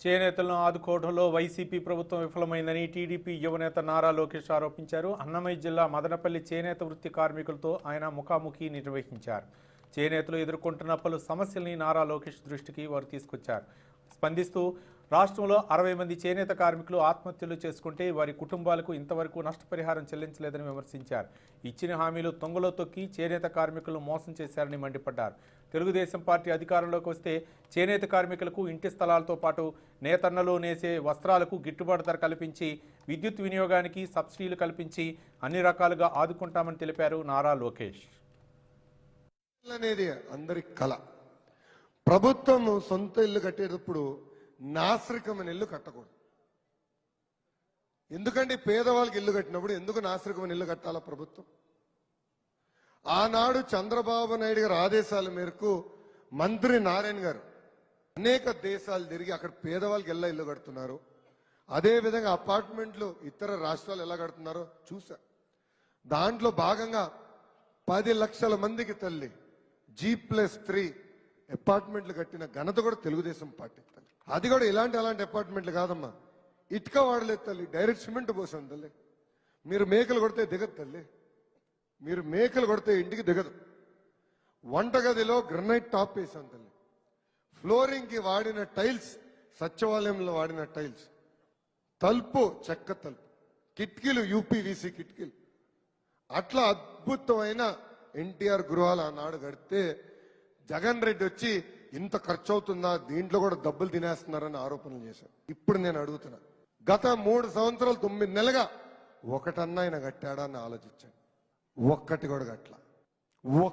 చేనేతలను ఆదుకోవడంలో వైసీపీ ప్రభుత్వం విఫలమైందని టీడీపీ యువనేత నారా లోకేష్ ఆరోపించారు. అన్నమయ్య జిల్లా మదనపల్లి చేనేత వృత్తి కార్మికులతో ఆయన ముఖాముఖి నిర్వహించారు. చేనేతలు ఎదుర్కొంటున్న పలు సమస్యల్ని నారా లోకేష్ దృష్టికి వారు తీసుకొచ్చారు. స్పందిస్తూ రాష్ట్రంలో 60 మంది చేనేత కార్మికులు ఆత్మహత్యలు చేసుకుంటే వారి కుటుంబాలకు ఇంతవరకు నష్టపరిహారం చెల్లించలేదని విమర్శించారు. ఇచ్చిన హామీలు తొంగలో తొక్కి చేనేత కార్మికులను మోసం చేశారని మండిపడ్డారు. తెలుగుదేశం పార్టీ అధికారంలోకి వస్తే చేనేత కార్మికులకు ఇంటి స్థలాలతో పాటు నేతన్నలు నేసే వస్త్రాలకు గిట్టుబాటు ధర కల్పించి విద్యుత్ వినియోగానికి సబ్సిడీలు కల్పించి అన్ని రకాలుగా ఆదుకుంటామని తెలిపారు నారా లోకేష్. అనేది అందరి కళ. ప్రభుత్వం సొంత ఇల్లు కట్టేటప్పుడు నాస్రికమైన ఇల్లు కట్టకూడదు. ఎందుకంటే పేదవాళ్ళకి ఇల్లు కట్టినప్పుడు ఎందుకు నాస్రికమైన ఇల్లు కట్టాలా ప్రభుత్వం? ఆనాడు చంద్రబాబు నాయుడు గారి ఆదేశాల మేరకు మంత్రి నారాయణ గారు అనేక దేశాలు తిరిగి అక్కడ పేదవాళ్ళకి ఎలా ఇల్లు కడుతున్నారు, అదేవిధంగా అపార్ట్మెంట్లు ఇతర రాష్ట్రాలు ఎలా కడుతున్నారో చూసా. దాంట్లో భాగంగా 10 లక్షల మందికి తల్లి G+3 అపార్ట్మెంట్లు కట్టిన ఘనత కూడా తెలుగుదేశం పార్టీ తల్లి. అది కూడా అలాంటి అపార్ట్మెంట్లు కాదమ్మా, ఇటుక వాడలేదు తల్లి, డైరెక్ట్ సిమెంట్ పోసాం తల్లి. మీరు మేకలు కొడితే దిగదు తల్లి, మీరు మేకలు కొడితే ఇంటికి దిగదు. వంటగదిలో గ్రనైట్ టాప్ వేసాం తల్లి. ఫ్లోరింగ్ కి వాడిన టైల్స్ సచివాలయంలో వాడిన టైల్స్, తలుపు చెక్క తలుపు, కిటికీలు UPVC కిటికీలు. అట్లా అద్భుతమైన ఎన్టీఆర్ గృహాలు ఆనాడు కడితే జగన్ రెడ్డి వచ్చి ఇంత ఖర్చు అవుతుందా, దీంట్లో కూడా డబ్బులు తినేస్తున్నారని ఆరోపణలు చేశారు. ఇప్పుడు నేను అడుగుతున్నా, గత 3 సంవత్సరాలు 9 నెలలుగా ఒకటన్నా ఆయన కట్టాడా అని ఆలోచించాను. ఒక్కటి కూడా కట్టలా.